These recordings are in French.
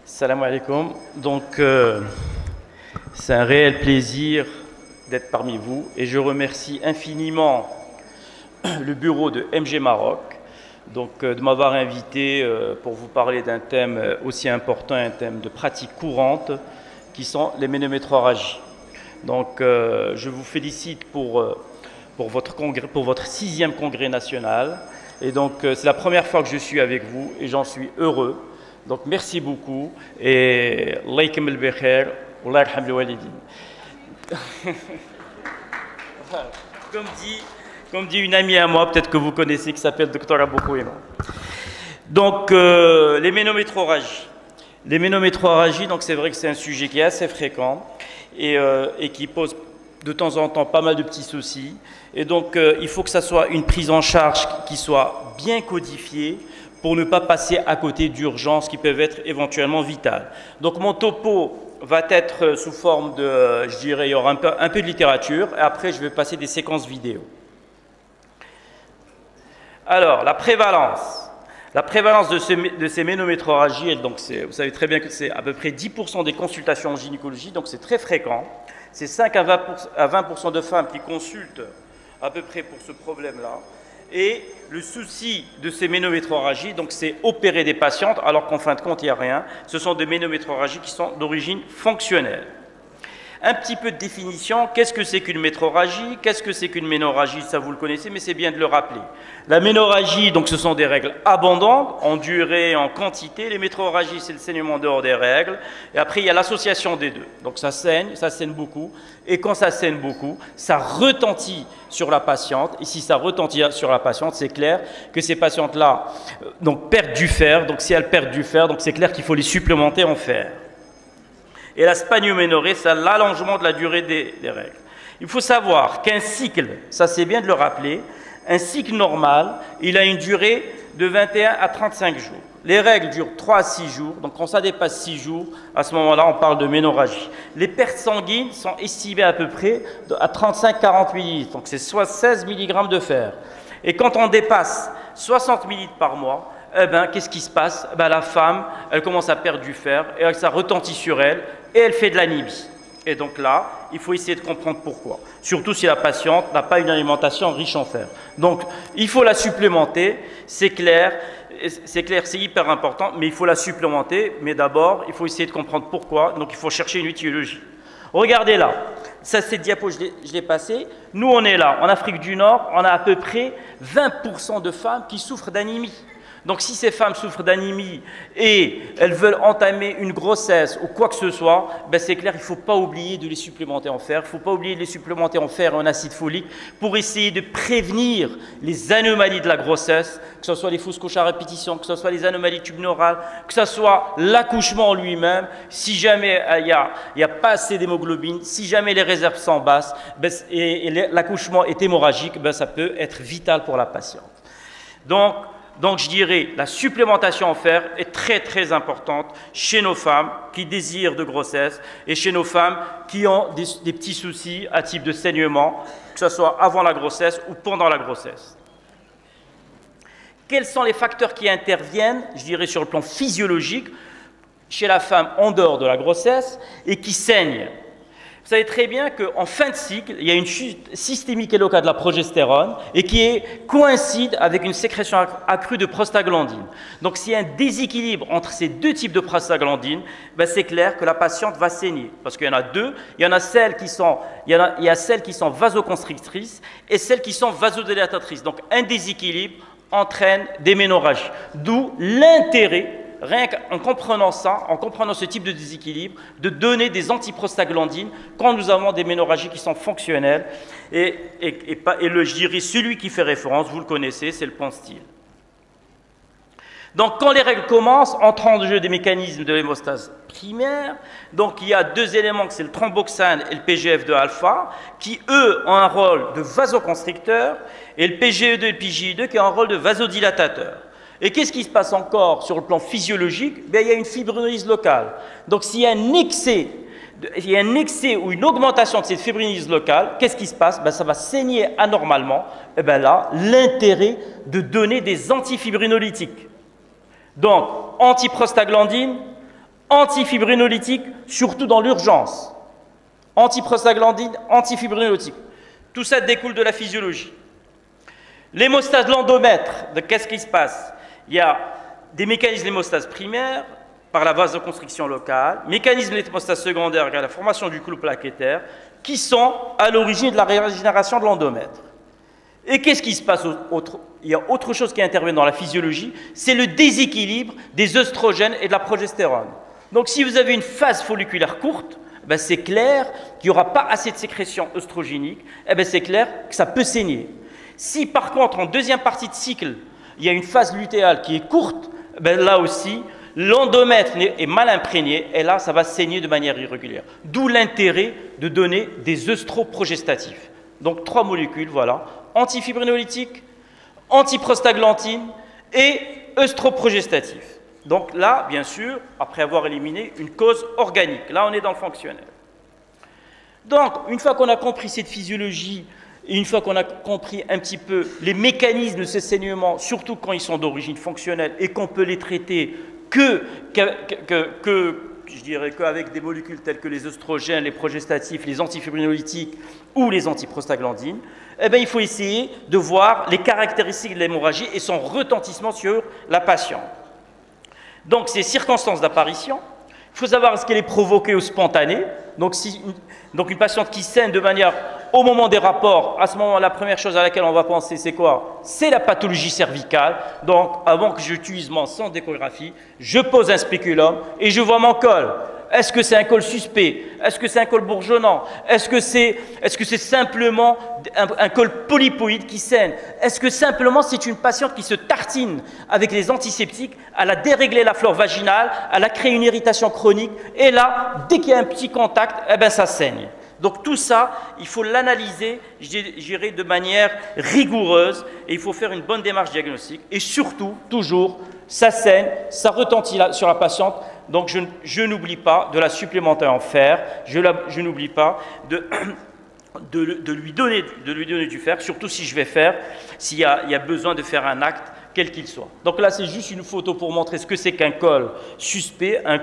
Salam alaikum. Donc, c'est un réel plaisir d'être parmi vous et je remercie infiniment le bureau de MG Maroc de m'avoir invité pour vous parler d'un thème aussi important, un thème de pratique courante qui sont les ménométrorragies. Donc, je vous félicite pour votre congrès, pour votre 6e congrès national. Et donc, c'est la première fois que je suis avec vous et j'en suis heureux. Donc, merci beaucoup et Allah yakmel bi khair, Allah yarham al walidin. Comme dit une amie à moi, peut-être que vous connaissez, qui s'appelle Dr Abou Kouima. Donc, les ménométrorragies. Les ménométrorragies, donc c'est vrai que c'est un sujet qui est assez fréquent et qui pose de temps en temps pas mal de petits soucis. Et donc, il faut que ça soit une prise en charge qui soit bien codifiée pour ne pas passer à côté d'urgences qui peuvent être éventuellement vitales. Donc, mon topo va être sous forme de, je dirais, il y aura un peu de littérature, et après, je vais passer des séquences vidéo. Alors, la prévalence. La prévalence de ces ménométrorragies, donc vous savez très bien que c'est à peu près 10% des consultations en gynécologie, donc c'est très fréquent. C'est 5 à 20% de femmes qui consultent à peu près pour ce problème-là. Et le souci de ces ménométrorragies, donc c'est opérer des patientes alors qu'en fin de compte, il n'y a rien. Ce sont des ménométrorragies qui sont d'origine fonctionnelle. Un petit peu de définition, qu'est-ce que c'est qu'une métrorragie? Qu'est-ce que c'est qu'une ménorragie? Ça vous le connaissez, mais c'est bien de le rappeler. La ménorragie, donc ce sont des règles abondantes, en durée, en quantité. Les métrorragies, c'est le saignement dehors des règles. Et après, il y a l'association des deux. Donc ça saigne beaucoup. Et quand ça saigne beaucoup, ça retentit sur la patiente. Et si ça retentit sur la patiente, c'est clair que ces patientes-là perdent du fer. Donc si elles perdent du fer, c'est clair qu'il faut les supplémenter en fer. Et la spanioménorrhée, c'est l'allongement de la durée des règles. Il faut savoir qu'un cycle, ça c'est bien de le rappeler, un cycle normal, il a une durée de 21 à 35 jours. Les règles durent 3 à 6 jours, donc quand ça dépasse 6 jours, à ce moment-là, on parle de ménorragie. Les pertes sanguines sont estimées à peu près à 35-40 ml, donc c'est soit 16 mg de fer. Et quand on dépasse 60 ml par mois, qu'est-ce qui se passe? La femme, elle commence à perdre du fer et ça retentit sur elle et elle fait de l'anémie. Et donc là, il faut essayer de comprendre pourquoi. Surtout si la patiente n'a pas une alimentation riche en fer. Donc, il faut la supplémenter, c'est clair, c'est hyper important, mais il faut la supplémenter. Mais d'abord, il faut essayer de comprendre pourquoi. Donc, il faut chercher une étiologie. Regardez là, ça cette diapo, je l'ai passé. Nous, on est là, en Afrique du Nord, on a à peu près 20% de femmes qui souffrent d'anémie. Donc si ces femmes souffrent d'anémie et elles veulent entamer une grossesse ou quoi que ce soit, c'est clair, il ne faut pas oublier de les supplémenter en fer. Il ne faut pas oublier de les supplémenter en fer et en acide folique pour essayer de prévenir les anomalies de la grossesse, que ce soit les fausses couches à répétition, que ce soit les anomalies tube-neurales, que ce soit l'accouchement en lui-même. Si jamais il n'y a pas assez d'hémoglobine, si jamais les réserves sont basses et l'accouchement est hémorragique, ça peut être vital pour la patiente. Donc, je dirais, la supplémentation en fer est très, très importante chez nos femmes qui désirent de grossesse et chez nos femmes qui ont des petits soucis à type de saignement, que ce soit avant la grossesse ou pendant la grossesse. Quels sont les facteurs qui interviennent, je dirais, sur le plan physiologique, chez la femme en dehors de la grossesse et qui saignent? Vous savez très bien qu'en fin de cycle, il y a une chute systémique et locale de la progestérone et qui coïncide avec une sécrétion accrue de prostaglandine. Donc, s'il y a un déséquilibre entre ces deux types de prostaglandine, c'est clair que la patiente va saigner. Parce qu'il y en a deux. Il y a celles qui sont vasoconstrictrices et celles qui sont vasodilatatrices. Donc, un déséquilibre entraîne des ménorragies. D'où l'intérêt, rien qu'en comprenant ça, en comprenant ce type de déséquilibre, de donner des antiprostaglandines quand nous avons des ménorragies qui sont fonctionnelles. Je dirais, celui qui fait référence, vous le connaissez, c'est le Panstil. Donc, quand les règles commencent, entrent en jeu des mécanismes de l'hémostase primaire. Donc, il y a deux éléments, c'est le thromboxane et le PGF2-alpha, qui, eux, ont un rôle de vasoconstricteur, et le PGE2 et le PGI2 qui ont un rôle de vasodilatateur. Et qu'est-ce qui se passe encore sur le plan physiologique? Il y a une fibrinolyse locale. Donc, s'il y a un excès ou une augmentation de cette fibrinolyse locale, qu'est-ce qui se passe? Ça va saigner anormalement. Et là, l'intérêt de donner des antifibrinolytiques. Donc, antiprostaglandine, Antifibrinolytique, surtout dans l'urgence. Antiprostaglandine, antifibrinolytique. Tout ça découle de la physiologie. L'hémostase de l'endomètre, qu'est-ce qui se passe? Il y a des mécanismes d'hémostase primaire par la vasoconstriction locale, mécanismes d'hémostase secondaire par la formation du clou plaquettaire, qui sont à l'origine de la régénération de l'endomètre. Et qu'est-ce qui se passe autre? Il y a autre chose qui intervient dans la physiologie, c'est le déséquilibre des œstrogènes et de la progestérone. Donc si vous avez une phase folliculaire courte, ben c'est clair qu'il n'y aura pas assez de sécrétion œstrogénique, ben c'est clair que ça peut saigner. Si par contre en deuxième partie de cycle, il y a une phase lutéale qui est courte, ben là aussi, l'endomètre est mal imprégné et là, ça va saigner de manière irrégulière. D'où l'intérêt de donner des œstroprogestatifs. Donc 3 molécules, voilà, antifibrinolytique, antiprostaglandine et œstroprogestatif. Donc là, bien sûr, après avoir éliminé une cause organique, là on est dans le fonctionnel. Donc, une fois qu'on a compris cette physiologie, et une fois qu'on a compris un petit peu les mécanismes de ces saignements, surtout quand ils sont d'origine fonctionnelle et qu'on peut les traiter je dirais qu'avec des molécules telles que les œstrogènes, les progestatifs, les antifibrinolytiques ou les antiprostaglandines, eh bien, il faut essayer de voir les caractéristiques de l'hémorragie et son retentissement sur la patiente. Donc, ces circonstances d'apparition, il faut savoir est-ce qu'elle est provoquée ou spontanée. Donc, une patiente qui saigne de manière au moment des rapports, à ce moment, la première chose à laquelle on va penser, c'est quoi? C'est la pathologie cervicale. Donc, avant que j'utilise mon centre d'échographie, je pose un spéculum et je vois mon col. Est-ce que c'est un col suspect? Est-ce que c'est un col bourgeonnant? Est-ce que c'est simplement un col polypoïde qui saigne? Est-ce que simplement c'est une patiente qui se tartine avec les antiseptiques, elle a déréglé la flore vaginale, elle a créé une irritation chronique et là, dès qu'il y a un petit contact, eh ben, ça saigne. Donc tout ça, il faut l'analyser, je dirais, de manière rigoureuse et il faut faire une bonne démarche diagnostique et surtout, toujours, ça saigne, ça retentit sur la patiente. Donc je n'oublie pas de la supplémenter en fer, je n'oublie pas de lui donner du fer, surtout si je vais faire, s'il y a besoin de faire un acte, quel qu'il soit. Donc là, c'est juste une photo pour montrer ce que c'est qu'un col suspect, un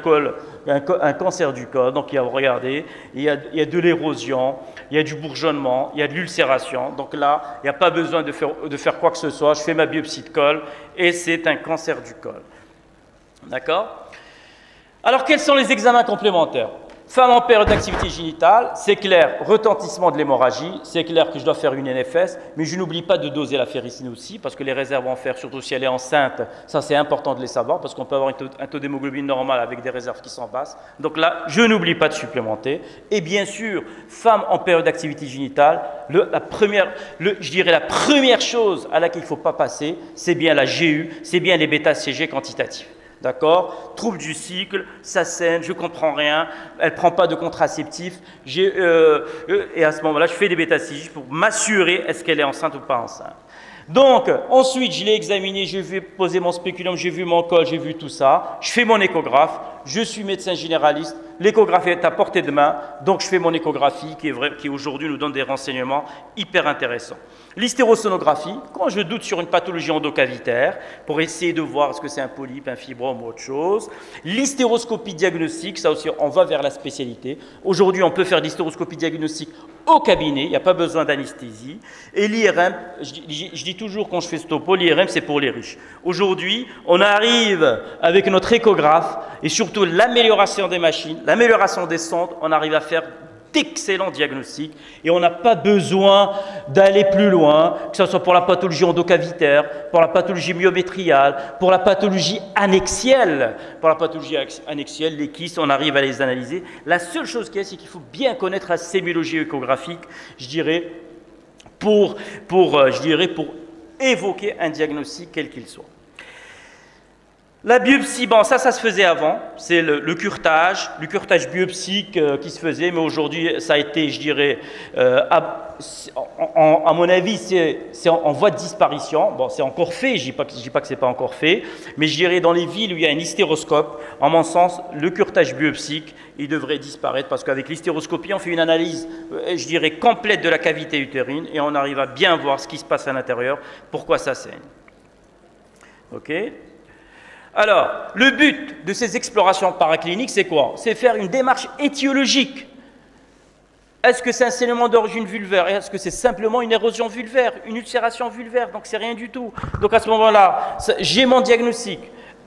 cancer du col. Donc regardez, il y a de l'érosion, il y a du bourgeonnement, il y a de l'ulcération. Donc là, il n'y a pas besoin de faire quoi que ce soit. Je fais ma biopsie de col et c'est un cancer du col. D'accord? Alors, quels sont les examens complémentaires? Femme en période d'activité génitale, c'est clair, retentissement de l'hémorragie, c'est clair que je dois faire une NFS, mais je n'oublie pas de doser la ferricine aussi, parce que les réserves en fer, surtout si elle est enceinte, ça c'est important de les savoir, parce qu'on peut avoir un taux d'hémoglobine normal avec des réserves qui sont basses. Donc là, je n'oublie pas de supplémenter. Et bien sûr, femme en période d'activité génitale, je dirais la première chose à laquelle il ne faut pas passer, c'est bien la GU, c'est bien les bêta-CG quantitatifs. D'accord? Trouble du cycle, ça saigne, je ne comprends rien, elle ne prend pas de contraceptif. Et à ce moment-là, je fais des bêta-CG pour m'assurer est-ce qu'elle est enceinte ou pas enceinte. Donc, ensuite, je l'ai examiné, j'ai vu poser mon spéculum, j'ai vu mon col, j'ai vu tout ça. Je fais mon échographe, je suis médecin généraliste, l'échographie est à portée de main, donc je fais mon échographie qui aujourd'hui nous donne des renseignements hyper intéressants. L'hystérosonographie, quand je doute sur une pathologie endocavitaire, pour essayer de voir est-ce que c'est un polype, un fibrome ou autre chose. L'hystéroscopie diagnostique, ça aussi, on va vers la spécialité. Aujourd'hui, on peut faire l'hystéroscopie diagnostique au cabinet, il n'y a pas besoin d'anesthésie. Et l'IRM, je dis toujours quand je fais ce topo, l'IRM c'est pour les riches. Aujourd'hui, on arrive avec notre échographe et surtout l'amélioration des machines, l'amélioration des sondes, on arrive à faire d'excellents diagnostics et on n'a pas besoin d'aller plus loin, que ce soit pour la pathologie endocavitaire, pour la pathologie myométriale, pour la pathologie annexielle. Pour la pathologie annexielle, les kystes, on arrive à les analyser. La seule chose qu'il y a, c'est qu'il faut bien connaître la sémiologie échographique, je dirais, pour évoquer un diagnostic quel qu'il soit. La biopsie, bon, ça se faisait avant, c'est le curetage biopsique qui se faisait, mais aujourd'hui, ça a été, je dirais, à mon avis, c'est en voie de disparition. Bon, c'est encore fait, je dis pas que ce n'est pas encore fait, mais je dirais dans les villes où il y a un hystéroscope, en mon sens, le curetage biopsique, il devrait disparaître parce qu'avec l'hystéroscopie, on fait une analyse, je dirais, complète de la cavité utérine et on arrive à bien voir ce qui se passe à l'intérieur, pourquoi ça saigne. OK ? Alors, le but de ces explorations paracliniques, c'est quoi? C'est faire une démarche étiologique. Est-ce que c'est un saignement d'origine vulvaire? Est-ce que c'est simplement une érosion vulvaire, une ulcération vulvaire? Donc, c'est rien du tout. Donc, à ce moment-là, j'ai mon diagnostic.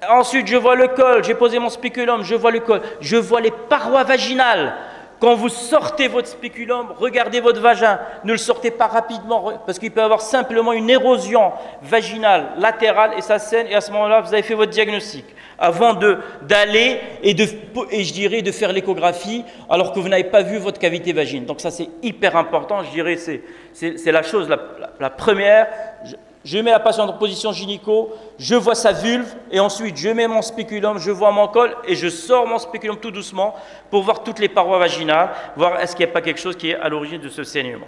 Ensuite, je vois le col, j'ai posé mon spéculum, je vois le col, je vois les parois vaginales. Quand vous sortez votre spéculum, regardez votre vagin, ne le sortez pas rapidement, parce qu'il peut y avoir simplement une érosion vaginale latérale et ça saigne, et à ce moment-là, vous avez fait votre diagnostic. Avant d'aller et je dirais de faire l'échographie, alors que vous n'avez pas vu votre cavité vaginale. Donc ça, c'est hyper important, je dirais, c'est la chose la première. Je mets la patiente en position gynéco, je vois sa vulve et ensuite je mets mon spéculum, je vois mon col et je sors mon spéculum tout doucement pour voir toutes les parois vaginales, voir est-ce qu'il n'y a pas quelque chose qui est à l'origine de ce saignement.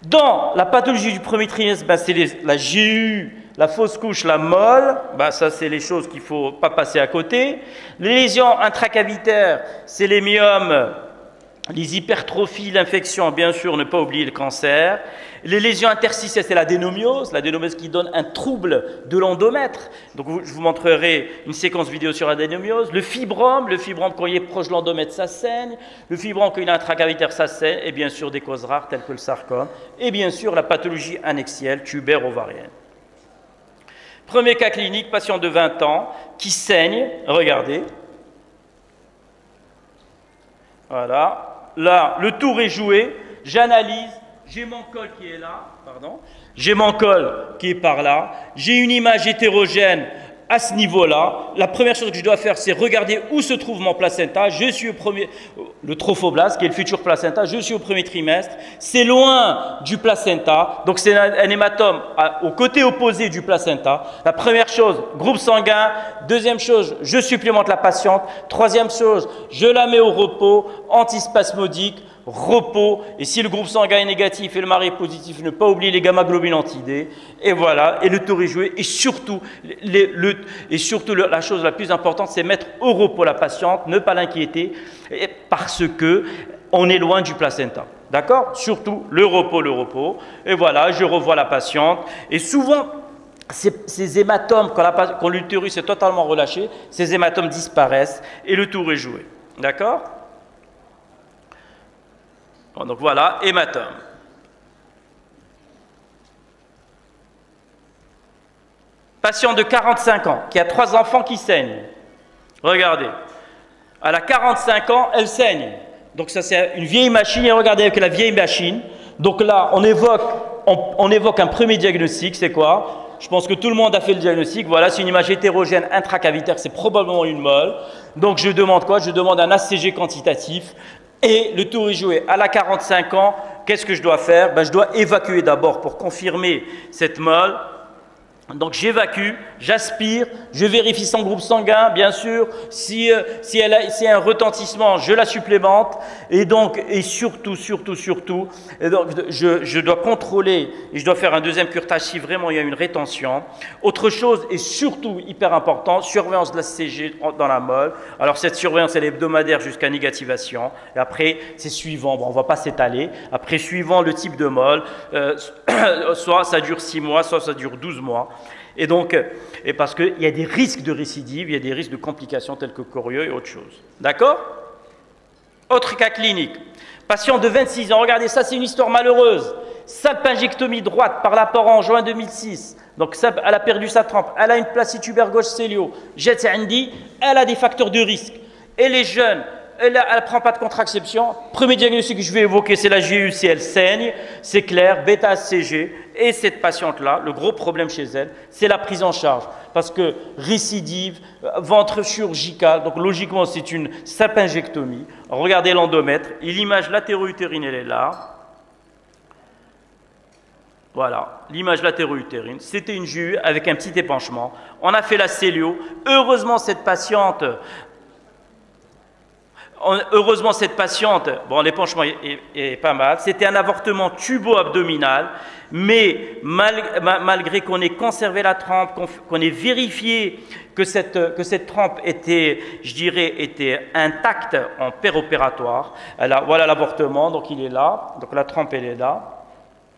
Dans la pathologie du premier trimestre, c'est la GU, la fausse couche, la molle, ça c'est les choses qu'il ne faut pas passer à côté. Les lésions intracavitaires, c'est les myomes, les hypertrophies, l'infection, bien sûr, ne pas oublier le cancer. Les lésions interstitielles, c'est l'adénomiose qui donne un trouble de l'endomètre. Donc, je vous montrerai une séquence vidéo sur l'adénomiose. Le fibrome, quand il est proche de l'endomètre, ça saigne. Le fibrome, quand il est intracavitaire, ça saigne. Et bien sûr, des causes rares telles que le sarcome. Et bien sûr, la pathologie annexielle, tubaire ovarienne. Premier cas clinique, patient de 20 ans qui saigne. Regardez. Voilà. Là, le tour est joué. J'analyse. J'ai mon col qui est là, j'ai mon col qui est par là, j'ai une image hétérogène à ce niveau-là. La première chose que je dois faire, c'est regarder où se trouve mon placenta. Je suis le trophoblast, qui est le futur placenta, je suis au premier trimestre. C'est loin du placenta, donc c'est un hématome au côté opposé du placenta. La première chose, groupe sanguin. Deuxième chose, je supplémente la patiente. Troisième chose, je la mets au repos, antispasmodique, repos, et si le groupe sanguin est négatif et le mari est positif, ne pas oublier les gamma-globulines anti-D, et voilà, et le tour est joué, et surtout, la chose la plus importante, c'est mettre au repos la patiente, ne pas l'inquiéter, parce que on est loin du placenta, d'accord? Surtout le repos, et voilà, je revois la patiente, et souvent, ces hématomes, quand l'utérus est totalement relâché, ces hématomes disparaissent, et le tour est joué, d'accord? Donc voilà, hématome. Patient de 45 ans qui a 3 enfants qui saignent. Regardez, elle a 45 ans, elle saigne. Donc ça c'est une vieille machine, et regardez avec la vieille machine. Donc là, on évoque un premier diagnostic, c'est quoi? Je pense que tout le monde a fait le diagnostic. Voilà, c'est une image hétérogène intracavitaire, c'est probablement une molle. Donc je demande quoi? Je demande un ACG quantitatif. Et le tour est joué. À la 45 ans, qu'est-ce que je dois faire? Je dois évacuer d'abord pour confirmer cette molle. Donc j'évacue, j'aspire, je vérifie son groupe sanguin, bien sûr. Si y a un retentissement, je la supplémente. Et surtout, et donc, je dois contrôler et je dois faire un deuxième curetage si vraiment il y a une rétention. Autre chose, et surtout hyper important, surveillance de la CG dans la molle. Alors cette surveillance, elle est hebdomadaire jusqu'à négativation. Et après, c'est suivant, on ne va pas s'étaler. Après, suivant le type de molle, soit ça dure 6 mois, soit ça dure 12 mois. Et parce qu'il y a des risques de récidive, il y a des risques de complications telles que corieux et autre chose. D'accord? Autre cas clinique. Patient de 26 ans, regardez, ça c'est une histoire malheureuse. Salpingectomie droite par l'apport en juin 2006. Donc elle a perdu sa trempe, elle a une placie tubaire gauche célio, elle a des facteurs de risque. Elle est jeune, elle ne prend pas de contraception. Premier diagnostic que je vais évoquer, c'est la GU si elle saigne, c'est clair, bêta-HCG. Et cette patiente-là, le gros problème chez elle, c'est la prise en charge. Parce que récidive, ventre chirurgical, donc logiquement c'est une salpingectomie. Regardez l'endomètre, et l'image latéro-utérine, elle est là. Voilà, l'image latéro-utérine, c'était une GU avec un petit épanchement. On a fait la cellio. Heureusement, cette patiente, bon, l'épanchement est pas mal. C'était un avortement tubo-abdominal, mais malgré qu'on ait conservé la trempe, qu'on ait vérifié que cette trempe était, je dirais, était intacte en péropératoire. Voilà l'avortement, donc il est là. Donc la trempe, elle est là.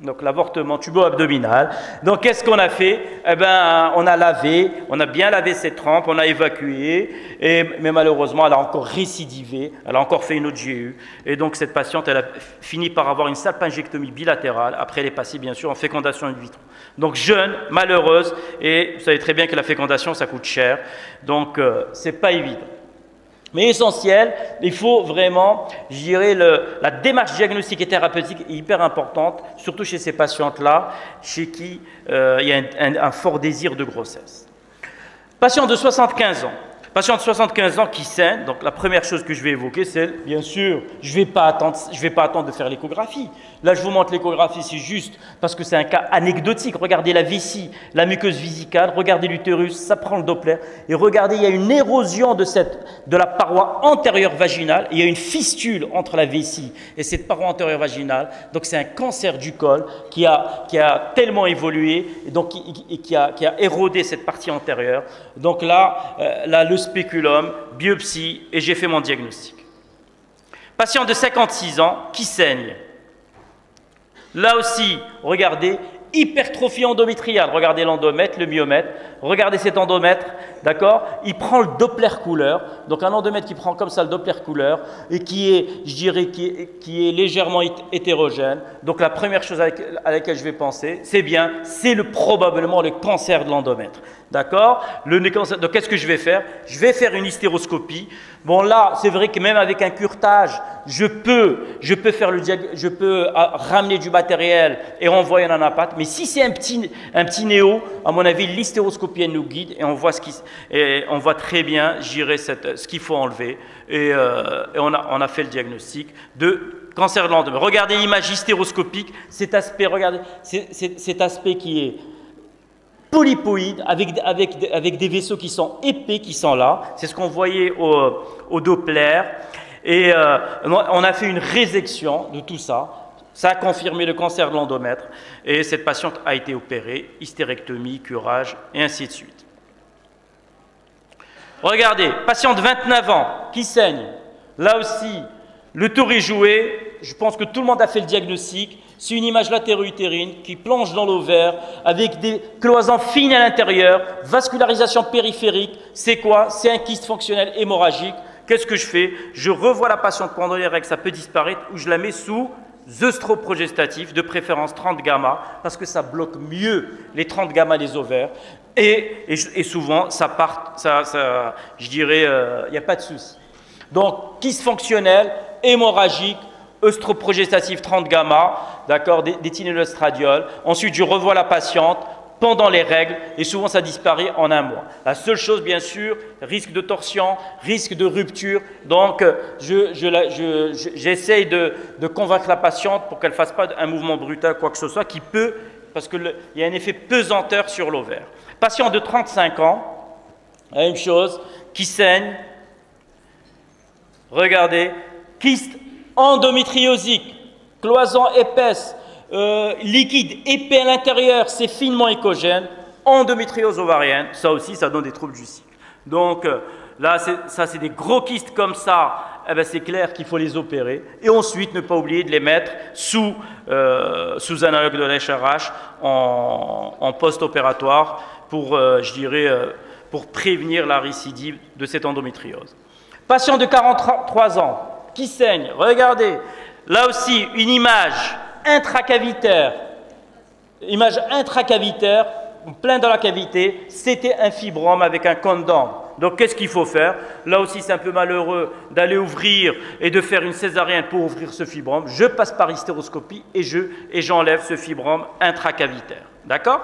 Donc l'avortement tubo-abdominal. Donc qu'est-ce qu'on a fait? Eh ben, on a lavé, on a bien lavé cette trempe, on a évacué, mais malheureusement elle a encore récidivé, elle a encore fait une autre GU. Et donc cette patiente, elle a fini par avoir une salpingectomie bilatérale. Après elle est passée bien sûr en fécondation in vitro. Donc jeune, malheureuse, et vous savez très bien que la fécondation ça coûte cher. Donc c'est pas évident. Mais essentiel, il faut vraiment, je dirais, la démarche diagnostique et thérapeutique est hyper importante, surtout chez ces patientes-là, chez qui il y a un fort désir de grossesse. Patient de 75 ans. Patient de 75 ans qui saigne, donc la première chose que je vais évoquer, c'est bien sûr, je vais pas attendre de faire l'échographie. Là, je vous montre l'échographie, c'est juste parce que c'est un cas anecdotique. Regardez la vessie, la muqueuse vésicale, regardez l'utérus, ça prend le Doppler. Et regardez, il y a une érosion de la paroi antérieure vaginale. Il y a une fistule entre la vessie et cette paroi antérieure vaginale. Donc, c'est un cancer du col qui a tellement évolué et qui a érodé cette partie antérieure. Donc là, le spéculum, biopsie et j'ai fait mon diagnostic. Patient de 56 ans qui saigne. Là aussi, regardez, hypertrophie endométriale. Regardez l'endomètre, le myomètre. Regardez cet endomètre, d'accord? Il prend le Doppler couleur. Donc un endomètre qui prend comme ça le Doppler couleur et qui est, je dirais, qui est légèrement hétérogène. Donc la première chose à laquelle je vais penser, c'est probablement le cancer de l'endomètre. D'accord? Donc qu'est-ce que je vais faire? Je vais faire une hystéroscopie. Bon là, c'est vrai que même avec un curetage, je peux ramener du matériel et renvoyer un anapathe. Mais si c'est un petit néo, à mon avis, l'hystéroscopie elle nous guide et on voit très bien, j'irai ce qu'il faut enlever et on a fait le diagnostic de cancer de l'endomètre. Regardez l'image hystéroscopique, cet aspect, regardez, cet aspect qui est polypoïde avec des vaisseaux qui sont épais, qui sont là. C'est ce qu'on voyait au Doppler. Et on a fait une résection de tout ça. Ça a confirmé le cancer de l'endomètre. Et cette patiente a été opérée, hystérectomie, curage, et ainsi de suite. Regardez, patiente de 29 ans qui saigne. Là aussi, le tour est joué. Je pense que tout le monde a fait le diagnostic. C'est une image latéro-utérine qui plonge dans l'ovaire avec des cloisons fines à l'intérieur, vascularisation périphérique. C'est quoi? C'est un kyste fonctionnel hémorragique. Qu'est-ce que je fais? Je revois la patiente pendant les règles, ça peut disparaître, ou je la mets sous œstroprogestatif, de préférence 30 gamma, parce que ça bloque mieux les 30 gamma des ovaires. Et souvent, je dirais, il n'y a pas de souci. Donc, kyste fonctionnel, hémorragique, œstroprogestatif 30 gamma, d'accord, d'éthylène-estradiol. Ensuite, je revois la patiente pendant les règles et souvent ça disparaît en un mois. La seule chose, bien sûr, risque de torsion, risque de rupture. Donc, j'essaye de convaincre la patiente pour qu'elle ne fasse pas un mouvement brutal, quoi que ce soit, qui peut, parce qu'il y a un effet pesanteur sur l'ovaire. Patient de 35 ans, la même chose, qui saigne. Regardez, kyste endométriosique, cloison épaisse, liquide épais à l'intérieur, c'est finement échogène, endométriose ovarienne, ça aussi, ça donne des troubles du cycle. Donc là, ça c'est des gros kystes comme ça, eh ben, c'est clair qu'il faut les opérer. Et ensuite, ne pas oublier de les mettre sous analogue de l'HRH en post-opératoire pour, pour prévenir la récidive de cette endométriose. Patient de 43 ans qui saigne, regardez, là aussi une image intracavitaire, plein dans la cavité, c'était un fibrome avec un condom. Donc qu'est-ce qu'il faut faire? Là aussi c'est un peu malheureux d'aller ouvrir et de faire une césarienne pour ouvrir ce fibrome. Je passe par hystéroscopie et j'enlève ce fibrome intracavitaire. D'accord?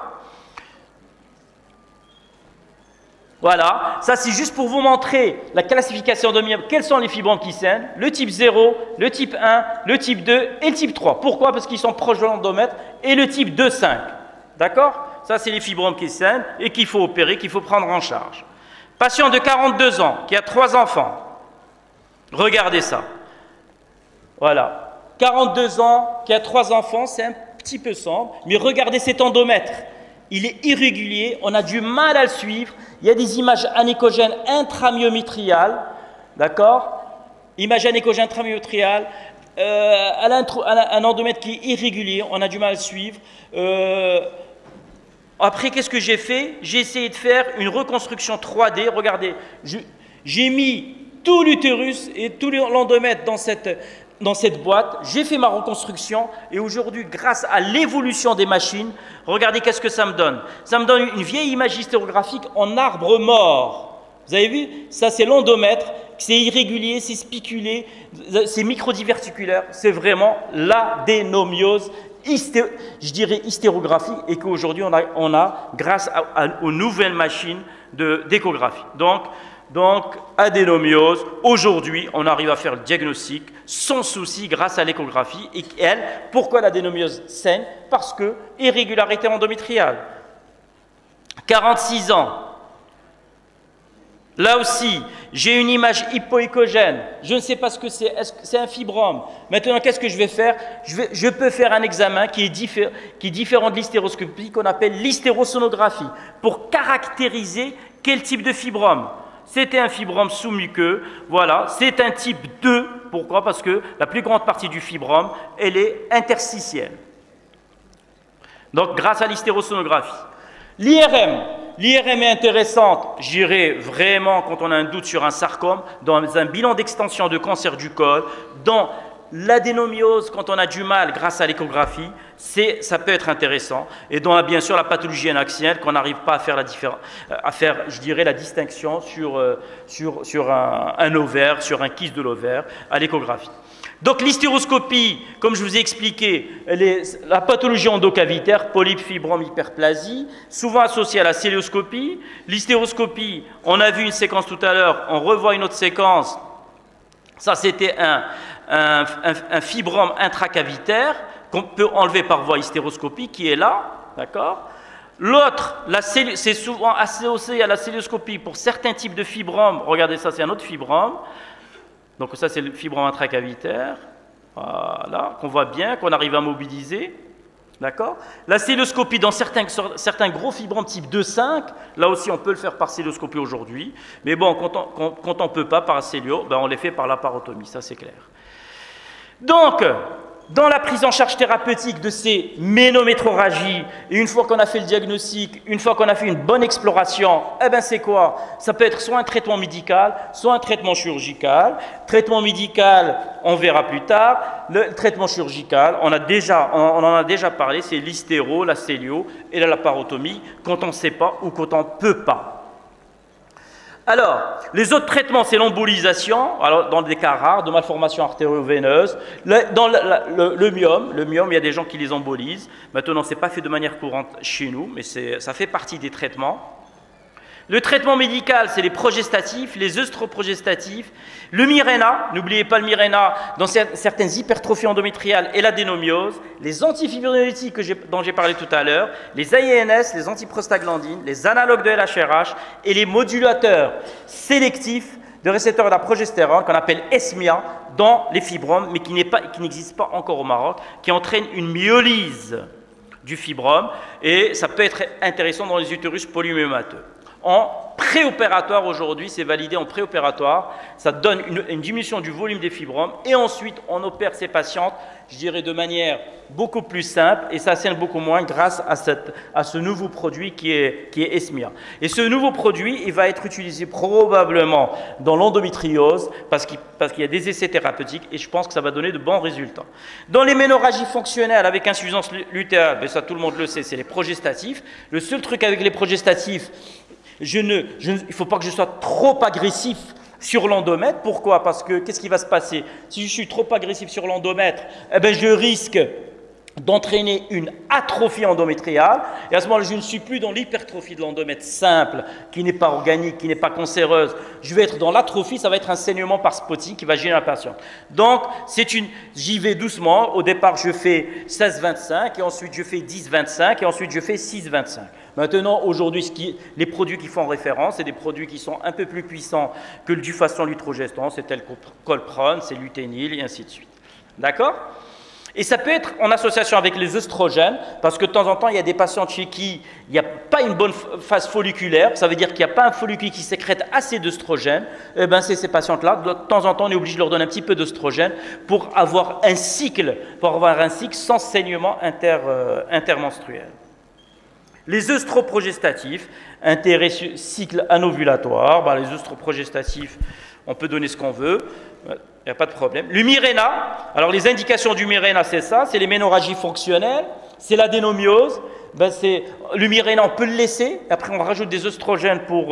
Voilà, ça c'est juste pour vous montrer la classification de quels sont les fibromes qui saignent, le type 0, le type 1, le type 2 et le type 3. Pourquoi? Parce qu'ils sont proches de l'endomètre et le type 2-5. D'accord? Ça c'est les fibromes qui saignent et qu'il faut opérer, qu'il faut prendre en charge. Patient de 42 ans qui a 3 enfants. Regardez ça. Voilà. 42 ans qui a 3 enfants, c'est un petit peu sombre, mais regardez cet endomètre. Il est irrégulier, on a du mal à le suivre. Il y a des images anéchogènes intramyométriales, d'accord? Images anéchogènes intramyométriales, elle a un endomètre qui est irrégulier, on a du mal à le suivre. Après, qu'est-ce que j'ai fait? J'ai essayé de faire une reconstruction 3D. Regardez, j'ai mis tout l'utérus et tout l'endomètre dans cette boîte. J'ai fait ma reconstruction et aujourd'hui, grâce à l'évolution des machines, regardez qu'est-ce que ça me donne. Ça me donne une vieille image hystérographique en arbre mort. Vous avez vu? Ça, c'est l'endomètre. C'est irrégulier, c'est spiculé, c'est microdiverticulaire. C'est vraiment l'adénomiose, je dirais hystérographie, et qu'aujourd'hui, on a grâce aux nouvelles machines d'échographie. Donc, adénomiose, aujourd'hui, on arrive à faire le diagnostic sans souci grâce à l'échographie. Et elle, pourquoi l'adénomiose saigne? Parce que irrégularité endométriale. 46 ans. Là aussi, j'ai une image hypoéchogène. Je ne sais pas ce que c'est. C'est un fibrome. Maintenant, qu'est-ce que je vais faire? Je peux faire un examen qui est différent de l'hystéroscopie, qu'on appelle l'hystérosonographie, pour caractériser quel type de fibrome. C'était un fibrome sous-muqueux. Voilà, c'est un type 2. Pourquoi? Parce que la plus grande partie du fibrome, elle est interstitielle. Donc, grâce à l'hystérosonographie. L'IRM est intéressante, je dirais vraiment quand on a un doute sur un sarcome, dans un bilan d'extension de cancer du col, dans l'adénomiose quand on a du mal grâce à l'échographie, ça peut être intéressant. Et dans bien sûr la pathologie anaxielle, qu'on n'arrive pas à faire, je dirais, la distinction sur un ovaire, sur un kyste de l'ovaire à l'échographie. Donc l'hystéroscopie, comme je vous ai expliqué, la pathologie endocavitaire, polype, fibrome, hyperplasie, souvent associée à la célioscopie. L'hystéroscopie, on a vu une séquence tout à l'heure, on revoit une autre séquence. Ça, c'était un fibrome intracavitaire qu'on peut enlever par voie hystéroscopique, qui est là, d'accord? L'autre, c'est souvent associé à la célioscopie pour certains types de fibromes. Regardez ça, c'est un autre fibrome. Donc ça, c'est le fibrome intracavitaire, voilà, qu'on voit bien, qu'on arrive à mobiliser, d'accord? La célioscopie dans certains gros fibromes type 2,5, là aussi on peut le faire par célioscopie aujourd'hui, mais bon, quand on ne peut pas par célio, ben on les fait par laparotomie, ça c'est clair. Donc, dans la prise en charge thérapeutique de ces ménométrorragies, et une fois qu'on a fait le diagnostic, une fois qu'on a fait une bonne exploration, eh ben c'est quoi? Ça peut être soit un traitement médical, soit un traitement chirurgical. Traitement médical, on verra plus tard. Le traitement chirurgical, on en a déjà parlé, c'est l'hystéro, la célio et la laparotomie, quand on ne sait pas ou quand on ne peut pas. Alors, les autres traitements, c'est l'embolisation, alors dans des cas rares, de malformations artério-veineuses. Dans le myome, il y a des gens qui les embolisent. Maintenant, ce n'est pas fait de manière courante chez nous, mais ça fait partie des traitements. Le traitement médical, c'est les progestatifs, les œstroprogestatifs, le Mirena, n'oubliez pas le Mirena, dans certaines hypertrophies endométriales et l'adénomiose, les antifibrinolytiques dont j'ai parlé tout à l'heure, les AINS, les antiprostaglandines, les analogues de LHRH et les modulateurs sélectifs de récepteurs de la progestérone qu'on appelle ESMIA dans les fibromes, mais qui n'existent pas encore au Maroc, qui entraînent une myolyse du fibrome et ça peut être intéressant dans les utérus polymyémateux. En préopératoire aujourd'hui, c'est validé en préopératoire, ça donne une diminution du volume des fibromes et ensuite on opère ces patientes, je dirais de manière beaucoup plus simple et ça saigne beaucoup moins grâce à ce nouveau produit qui est ESMIA. Et ce nouveau produit, il va être utilisé probablement dans l'endométriose parce qu'il y a des essais thérapeutiques et je pense que ça va donner de bons résultats. Dans les ménorrhagies fonctionnelles avec insuffisance lutéale, ben ça tout le monde le sait, c'est les progestatifs. Le seul truc avec les progestatifs, il ne faut pas que je sois trop agressif sur l'endomètre. Pourquoi? Parce que qu'est-ce qui va se passer? Si je suis trop agressif sur l'endomètre, eh ben, je risque d'entraîner une atrophie endométriale. Et à ce moment-là, je ne suis plus dans l'hypertrophie de l'endomètre simple, qui n'est pas organique, qui n'est pas cancéreuse. Je vais être dans l'atrophie, ça va être un saignement par spotting qui va gêner la patiente. Donc, j'y vais doucement. Au départ, je fais 16-25, et ensuite je fais 10-25, et ensuite je fais 6-25. Maintenant, aujourd'hui, les produits qui font référence, c'est des produits qui sont un peu plus puissants que le Dufaston, l'utrogeston, c'est tel Colprone, c'est l'Uténil, et ainsi de suite. D'accord? Et ça peut être en association avec les œstrogènes, parce que de temps en temps, il y a des patients chez qui il n'y a pas une bonne phase folliculaire, ça veut dire qu'il n'y a pas un follicule qui sécrète assez d'œstrogènes. Eh ben, c'est ces patientes-là, de temps en temps, on est obligé de leur donner un petit peu d'œstrogène pour avoir un cycle sans saignement intermenstruel. Les œstroprogestatifs, intérêt cycle anovulatoire, ben, les œstroprogestatifs, on peut donner ce qu'on veut. Il n'y a pas de problème. Le Mirena, alors les indications du Mirena, c'est ça, c'est les ménorrhagies fonctionnelles, c'est l'adénomiose. Ben le Mirena, on peut le laisser. Après, on rajoute des œstrogènes pour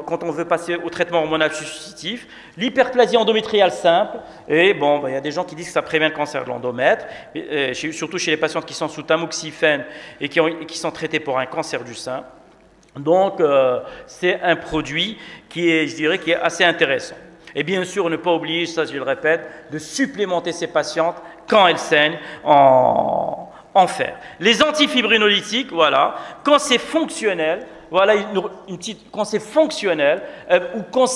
quand on veut passer au traitement hormonal substitutif. L'hyperplasie endométriale simple. Et bon, ben, il y a des gens qui disent que ça prévient le cancer de l'endomètre, surtout chez les patientes qui sont sous tamoxifène et qui sont traitées pour un cancer du sein. Donc, c'est un produit qui est, je dirais, qui est assez intéressant. Et bien sûr, ne pas oublier, ça je le répète, de supplémenter ces patientes quand elles saignent en fer. Les antifibrinolytiques, voilà, quand c'est fonctionnel, voilà quand c'est fonctionnel, ou quand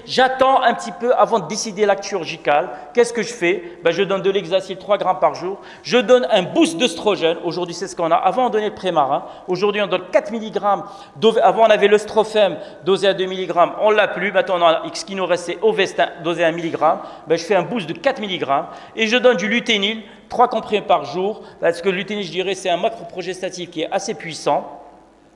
j'attends un petit peu avant de décider l'acte chirurgical, qu'est-ce que je fais? Ben, je donne de l'hexacil 3 grammes par jour, je donne un boost d'œstrogène, aujourd'hui c'est ce qu'on a, avant on donnait le Prémarin, aujourd'hui on donne 4 mg, avant on avait l'œstrofème dosé à 2 mg, on ne l'a plus, maintenant ce qui nous reste c'est Ovestin dosé à 1 mg, ben, je fais un boost de 4 mg et je donne du luténil, 3 comprimés par jour, parce que le luténil je dirais c'est un macroprogestatif qui est assez puissant.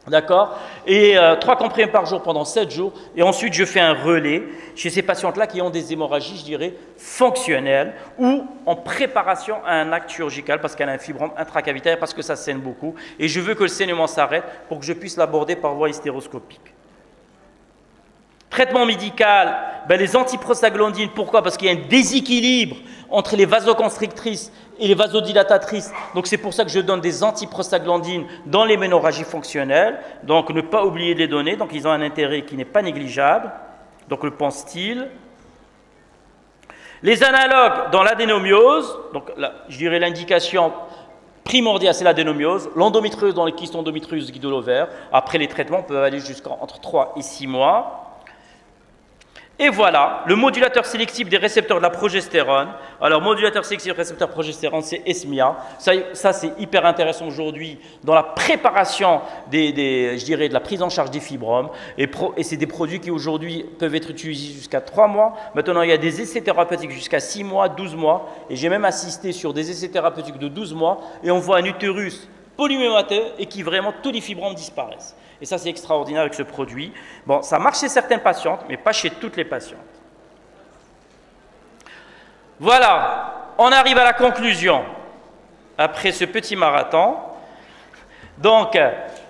D'accord? Et 3 comprimés par jour pendant 7 jours. Et ensuite, je fais un relais chez ces patientes-là qui ont des hémorragies, je dirais, fonctionnelles ou en préparation à un acte chirurgical parce qu'elle a un fibrome intracavitaire, parce que ça saigne beaucoup. Et je veux que le saignement s'arrête pour que je puisse l'aborder par voie hystéroscopique. Traitement médical, ben les antiprostaglandines. Pourquoi? Parce qu'il y a un déséquilibre entre les vasoconstrictrices et les vasodilatatrices. Donc c'est pour ça que je donne des antiprostaglandines dans les ménorrhagies fonctionnelles. Donc ne pas oublier de les donner. Donc ils ont un intérêt qui n'est pas négligeable. Donc le Panstil. Les analogues dans l'adénomiose. Donc là, je dirais l'indication primordiale, c'est l'adénomiose. L'endométriose dans les kystes endométrieuses guide de l'ovaire. Après les traitements peuvent aller jusqu'entre 3 et 6 mois. Et voilà, le modulateur sélectif des récepteurs de la progestérone. Alors, modulateur sélectif des récepteurs de progestérone, c'est Esmia. Ça c'est hyper intéressant aujourd'hui dans la préparation je dirais, de la prise en charge des fibromes. Et c'est des produits qui aujourd'hui peuvent être utilisés jusqu'à 3 mois. Maintenant, il y a des essais thérapeutiques jusqu'à 6 mois, 12 mois. Et j'ai même assisté sur des essais thérapeutiques de 12 mois. Et on voit un utérus polymémateux et qui vraiment tous les fibromes disparaissent. Et ça, c'est extraordinaire avec ce produit. Bon, ça marche chez certaines patientes, mais pas chez toutes les patientes. Voilà, on arrive à la conclusion après ce petit marathon. Donc,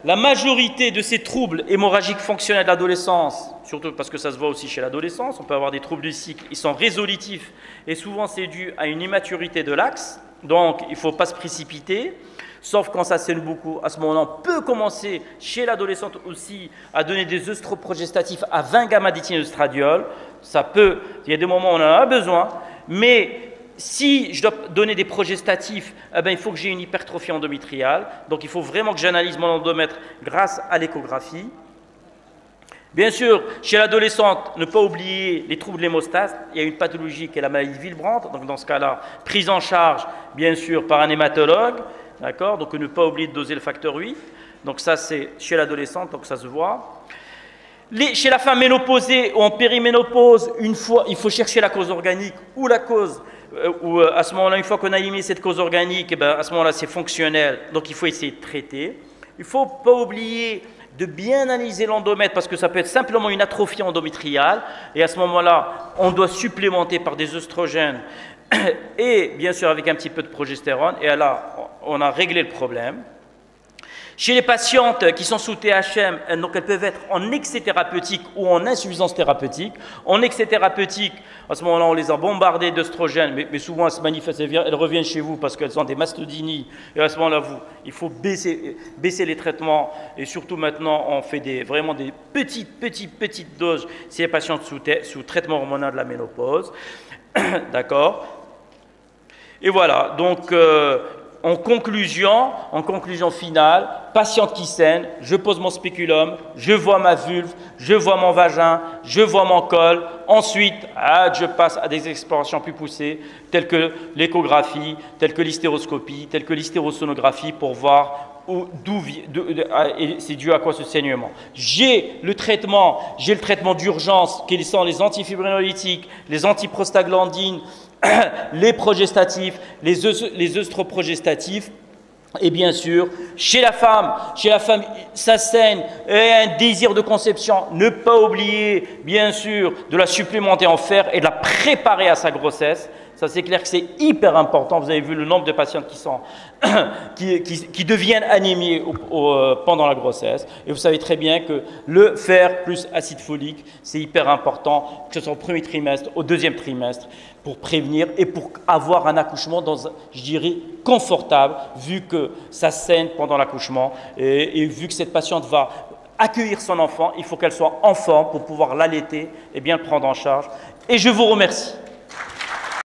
la majorité de ces troubles hémorragiques fonctionnels de l'adolescence, surtout parce que ça se voit aussi chez l'adolescence, on peut avoir des troubles du cycle, ils sont résolutifs et souvent c'est dû à une immaturité de l'axe. Donc, il ne faut pas se précipiter. Sauf quand ça saigne beaucoup, à ce moment-là, on peut commencer chez l'adolescente aussi à donner des œstroprogestatifs à 20 gamma-d'éthylènestradiol. Ça peut, il y a des moments où on en a besoin, mais si je dois donner des progestatifs, eh ben, il faut que j'ai une hypertrophie endométriale. Donc il faut vraiment que j'analyse mon endomètre grâce à l'échographie. Bien sûr, chez l'adolescente, ne pas oublier les troubles de l'hémostase. Il y a une pathologie qui est la maladie de Willebrand. Donc dans ce cas-là, prise en charge, bien sûr, par un hématologue. D'accord? Donc, ne pas oublier de doser le facteur 8. Donc, ça, c'est chez l'adolescente, donc ça se voit. Chez la femme ménopausée ou en périménopause, il faut chercher la cause organique ou la cause, à ce moment-là, une fois qu'on a éliminé cette cause organique, ben, à ce moment-là, c'est fonctionnel. Donc, il faut essayer de traiter. Il ne faut pas oublier de bien analyser l'endomètre parce que ça peut être simplement une atrophie endométriale. Et à ce moment-là, on doit supplémenter par des œstrogènes et bien sûr avec un petit peu de progestérone. Et là, on a réglé le problème. Chez les patientes qui sont sous THM, donc elles peuvent être en excès thérapeutique ou en insuffisance thérapeutique. En excès thérapeutique, à ce moment-là, on les a bombardées d'œstrogènes, mais souvent elles se manifestent, elles reviennent chez vous parce qu'elles ont des mastodinies. Et à ce moment-là, il faut baisser les traitements. Et surtout maintenant, on fait vraiment des petites doses chez les patientes sous traitement hormonal de la ménopause. D'accord? Et voilà, donc en conclusion finale, patiente qui saigne, je pose mon spéculum, je vois ma vulve, je vois mon vagin, je vois mon col. Ensuite, je passe à des explorations plus poussées, telles que l'échographie, telles que l'hystéroscopie, telles que l'hystérosonographie, pour voir c'est dû à quoi ce saignement. J'ai le traitement d'urgence, qui sont les antifibrinolytiques, les antiprostaglandines, les progestatifs, les œstroprogestatifs. Et bien sûr, chez la femme, ça saigne et un désir de conception. Ne pas oublier, bien sûr, de la supplémenter en fer et de la préparer à sa grossesse. Ça, c'est clair que c'est hyper important. Vous avez vu le nombre de patientes qui deviennent anémies pendant la grossesse. Et vous savez très bien que le fer plus acide folique, c'est hyper important, que ce soit au premier trimestre, au deuxième trimestre, pour prévenir et pour avoir un accouchement, je dirais, confortable, vu que ça saigne pendant l'accouchement et vu que cette patiente va accueillir son enfant, il faut qu'elle soit en forme pour pouvoir l'allaiter et bien le prendre en charge. Et je vous remercie.